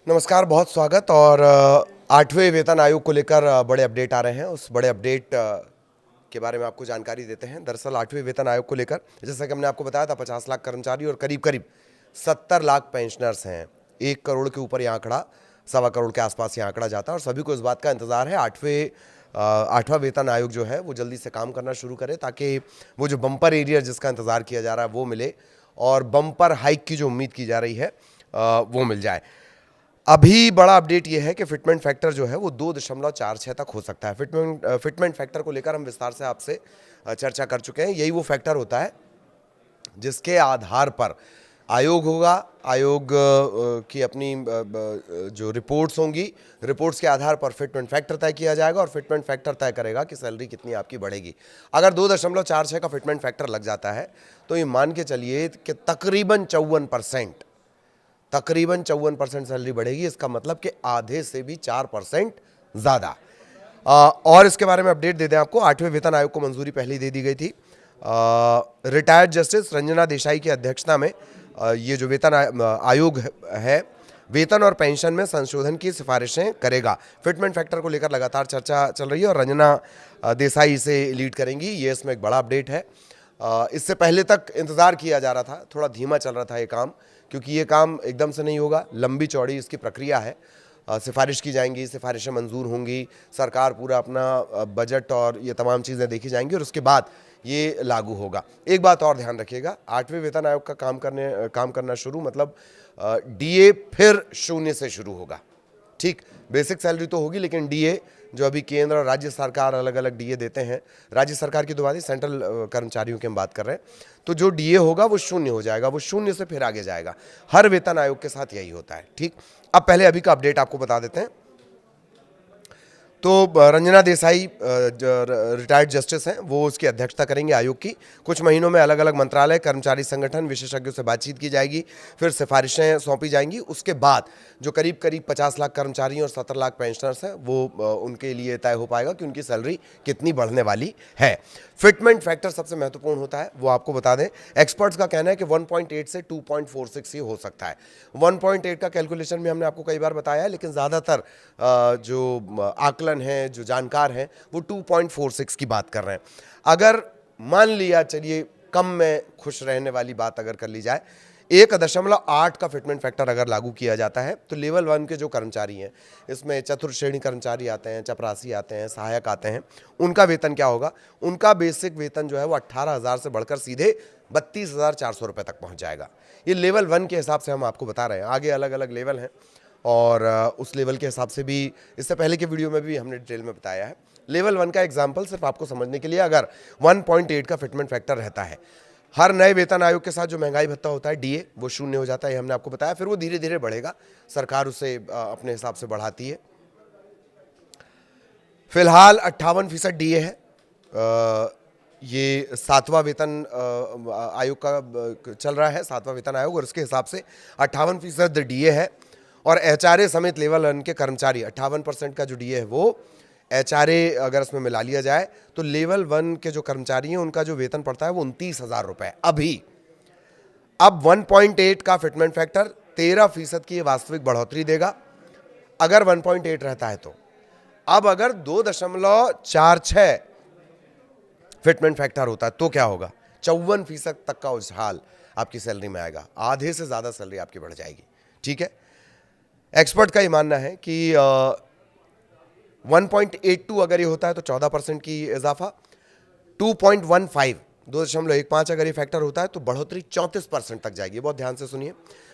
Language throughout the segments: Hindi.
नमस्कार, बहुत स्वागत। और आठवें वेतन आयोग को लेकर बड़े अपडेट आ रहे हैं। उस बड़े अपडेट के बारे में आपको जानकारी देते हैं। दरअसल आठवें वेतन आयोग को लेकर, जैसा कि हमने आपको बताया था, 50 लाख कर्मचारी और करीब करीब 70 लाख पेंशनर्स हैं। 1 करोड़ के ऊपर ये आंकड़ा, 1.25 करोड़ के आसपास ये आंकड़ा जाता है। और सभी को इस बात का इंतजार है आठवां वेतन आयोग जो है वो जल्दी से काम करना शुरू करे, ताकि वो जो बम्पर एरिया जिसका इंतजार किया जा रहा है वो मिले और बम्पर हाइक की जो उम्मीद की जा रही है वो मिल जाए। अभी बड़ा अपडेट ये है कि फिटमेंट फैक्टर जो है वो 2.46 तक हो सकता है। फिटमेंट फैक्टर को लेकर हम विस्तार से आपसे चर्चा कर चुके हैं। यही वो फैक्टर होता है जिसके आधार पर आयोग होगा। आयोग की अपनी जो रिपोर्ट्स होंगी, रिपोर्ट्स के आधार पर फिटमेंट फैक्टर तय किया जाएगा और फिटमेंट फैक्टर तय करेगा कि सैलरी कितनी आपकी बढ़ेगी। अगर 2.46 का फिटमेंट फैक्टर लग जाता है तो ये मान के चलिए कि तकरीबन 54% सैलरी बढ़ेगी। इसका मतलब कि आधे से भी 4% ज़्यादा। और इसके बारे में अपडेट दे दें आपको, आठवें वेतन आयोग को मंजूरी पहले ही दे दी गई थी। रिटायर्ड जस्टिस रंजना देसाई की अध्यक्षता में ये जो वेतन आयोग है वेतन और पेंशन में संशोधन की सिफारिशें करेगा। फिटमेंट फैक्टर को लेकर लगातार चर्चा चल रही है और रंजना देसाई इसे लीड करेंगी। ये इसमें एक बड़ा अपडेट है। इससे पहले तक इंतज़ार किया जा रहा था, थोड़ा धीमा चल रहा था ये काम, क्योंकि ये काम एकदम से नहीं होगा, लंबी चौड़ी इसकी प्रक्रिया है। सिफारिश की जाएंगी, सिफारिशें मंजूर होंगी, सरकार पूरा अपना बजट और ये तमाम चीज़ें देखी जाएंगी और उसके बाद ये लागू होगा। एक बात और ध्यान रखिएगा, आठवें वेतन आयोग का काम करना शुरू मतलब डीए फिर 0 से शुरू होगा। ठीक, बेसिक सैलरी तो होगी, लेकिन डीए जो अभी केंद्र और राज्य सरकार अलग अलग डीए देते हैं, राज्य सरकार की तो बात है, सेंट्रल कर्मचारियों की हम बात कर रहे हैं, तो जो डीए होगा वो 0 हो जाएगा, वो 0 से फिर आगे जाएगा। हर वेतन आयोग के साथ यही होता है। ठीक, अब पहले अभी का अपडेट आपको बता देते हैं। तो रंजना देसाई रिटायर्ड जस्टिस हैं, वो उसकी अध्यक्षता करेंगे आयोग की। कुछ महीनों में अलग अलग मंत्रालय, कर्मचारी संगठन, विशेषज्ञों से बातचीत की जाएगी, फिर सिफारिशें सौंपी जाएंगी। उसके बाद जो करीब करीब 50 लाख कर्मचारी और 70 लाख पेंशनर्स हैं वो उनके लिए तय हो पाएगा कि उनकी सैलरी कितनी बढ़ने वाली है। फिटमेंट फैक्टर सबसे महत्वपूर्ण होता है, वो आपको बता दें। एक्सपर्ट्स का कहना है कि 1.8 से 2.46 ही हो सकता है। 1.8 का कैलकुलेशन भी हमने आपको कई बार बताया है, लेकिन ज़्यादातर जो आकलन है, जो जानकार हैं, वो 2.46 की बात कर रहे हैं। अगर मान लिया, चलिए कम में खुश रहने वाली बात अगर कर ली जाए, 1.8 का फिटमेंट फैक्टर अगर लागू किया जाता है तो लेवल 1 के जो कर्मचारी हैं, इसमें चतुर्थ श्रेणी कर्मचारी आते हैं, चपरासी आते हैं, सहायक आते हैं, उनका वेतन क्या होगा? उनका बेसिक वेतन जो है वो 18,000 से बढ़कर सीधे 32,400 रुपये तक पहुंच जाएगा। ये लेवल 1 के हिसाब से हम आपको बता रहे हैं। आगे अलग अलग लेवल हैं और उस लेवल के हिसाब से भी इससे पहले के वीडियो में भी हमने डिटेल में बताया है। लेवल 1 का एग्जाम्पल सिर्फ आपको समझने के लिए, अगर 1.8 का फिटमेंट फैक्टर रहता है, हर नए वेतन आयोग के साथ जो महंगाई भत्ता होता है डीए, वो 0 हो जाता है, हमने आपको बताया। फिर वो धीरे धीरे बढ़ेगा, सरकार उसे अपने हिसाब से बढ़ाती है। फिलहाल 58% डीए है। ये 7वां वेतन आयोग का चल रहा है, 7वां वेतन आयोग, और उसके हिसाब से 58% डीए है। और एचआरए समेत लेवल 1 के कर्मचारी, 58% का जो डीए है वो एचआरए अगर इसमें मिला लिया जाए तो लेवल 1 के जो कर्मचारी हैं उनका जो वेतन पड़ता है वो 29,000 रुपए अभी। अब 1.8 का फिटमेंट फैक्टर 13% की वास्तविक बढ़ोतरी देगा अगर 1.8 रहता है तो। अब अगर 2.46 फिटमेंट फैक्टर होता है तो क्या होगा? 54% तक का उछाल आपकी सैलरी में आएगा, आधे से ज्यादा सैलरी आपकी बढ़ जाएगी। ठीक है, एक्सपर्ट का ये मानना है कि 1.82 अगर ये होता है तो 14% की इजाफा, 2.15 अगर ये फैक्टर होता है तो बढ़ोतरी 34% तक जाएगी। बहुत ध्यान से सुनिए,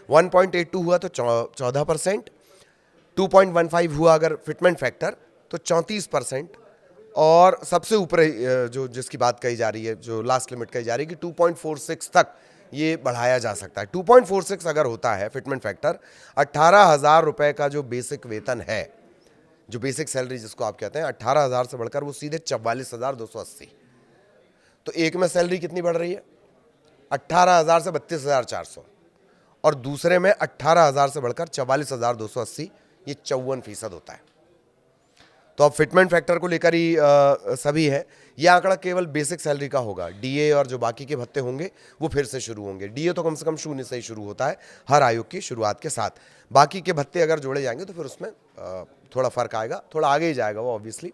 1.82 हुआ तो 14%, 2.15 हुआ अगर फिटमेंट फैक्टर तो 34%, और सबसे ऊपर जो जिसकी बात कही जा रही है, जो लास्ट लिमिट कही जा रही है कि 2.46 तक ये बढ़ाया जा सकता है। 2.46 अगर होता है फिटमेंट फैक्टर, 18,000 रुपए का जो बेसिक वेतन है, जो बेसिक सैलरी जिसको आप कहते हैं, 18,000 से बढ़कर वो सीधे 44,280। तो एक में सैलरी कितनी बढ़ रही है? 18,000 से 32,400, और दूसरे में 18,000 से बढ़कर 44,280, ये 54% होता है। तो अब फिटमेंट फैक्टर को लेकर ही सभी है। ये आंकड़ा केवल बेसिक सैलरी का होगा। डीए और जो बाकी के भत्ते होंगे वो फिर से शुरू होंगे। डीए तो कम से कम 0 से ही शुरू होता है हर आयोग की शुरुआत के साथ। बाकी के भत्ते अगर जोड़े जाएंगे तो फिर उसमें थोड़ा फर्क आएगा, थोड़ा आगे ही जाएगा वो ऑब्वियसली।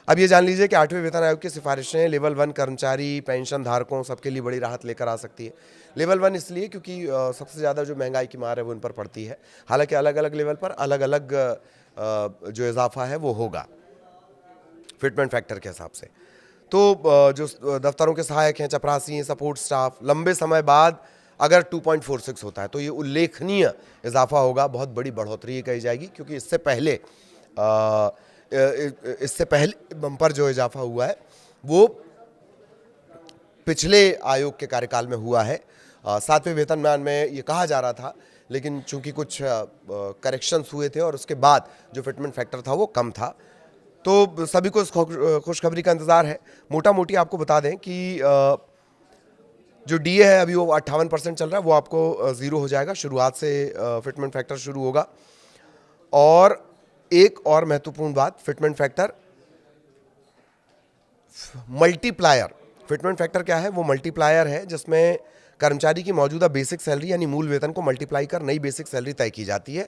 अब ये जान लीजिए कि 8वें वेतन आयोग की सिफारिशें लेवल 1 कर्मचारी, पेंशन धारकों सबके लिए बड़ी राहत लेकर आ सकती है। लेवल 1 इसलिए क्योंकि सबसे ज़्यादा जो महंगाई की मार है वो इन पर पड़ती है। हालांकि अलग अलग लेवल पर अलग अलग जो इजाफा है वो होगा फिटमेंट फैक्टर के हिसाब से। तो जो दफ्तरों के सहायक हैं, चपरासी हैं, सपोर्ट स्टाफ, लंबे समय बाद अगर 2.46 होता है तो ये उल्लेखनीय इजाफा होगा, बहुत बड़ी बढ़ोतरी ये कही जाएगी, क्योंकि इससे पहले बम्पर जो इजाफा हुआ है वो पिछले आयोग के कार्यकाल में हुआ है। 7वें वेतनमान में ये कहा जा रहा था, लेकिन चूंकि कुछ करेक्शंस हुए थे और उसके बाद जो फिटमेंट फैक्टर था वो कम था। तो सभी को इस खुशखबरी का इंतज़ार है। मोटा मोटी आपको बता दें कि जो डीए है अभी वो 58% चल रहा है, वो आपको 0 हो जाएगा। शुरुआत से फिटमेंट फैक्टर शुरू होगा। और एक और महत्वपूर्ण बात, fitment factor multiplier. Fitment factor क्या है? वो मल्टीप्लायर है जिसमें कर्मचारी की मौजूदा बेसिक सैलरी यानी मूल वेतन को मल्टीप्लाई कर नई बेसिक सैलरी तय की जाती है।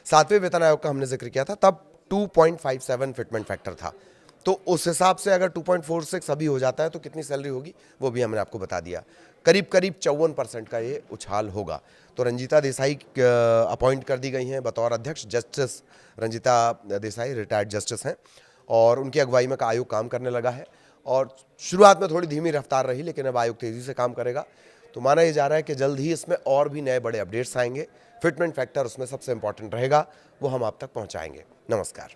7वें वेतन आयोग का हमने जिक्र किया था, तब 2.57 फिटमेंट फैक्टर था। तो उस हिसाब से अगर 2.46 अभी हो जाता है तो कितनी सैलरी होगी वो भी हमने आपको बता दिया। करीब करीब 54% का ये उछाल होगा। तो रंजीता देसाई अपॉइंट कर दी गई हैं बतौर अध्यक्ष। Justice Ranjita Desai retired justice हैं और उनकी अगुवाई में आयोग काम करने लगा है। और शुरुआत में थोड़ी धीमी रफ्तार रही, लेकिन अब आयोग तेज़ी से काम करेगा। तो माना यह जा रहा है कि जल्द ही इसमें और भी नए बड़े अपडेट्स आएंगे। फिटमेंट फैक्टर उसमें सबसे इंपॉर्टेंट रहेगा, वो हम आप तक पहुंचाएंगे। नमस्कार।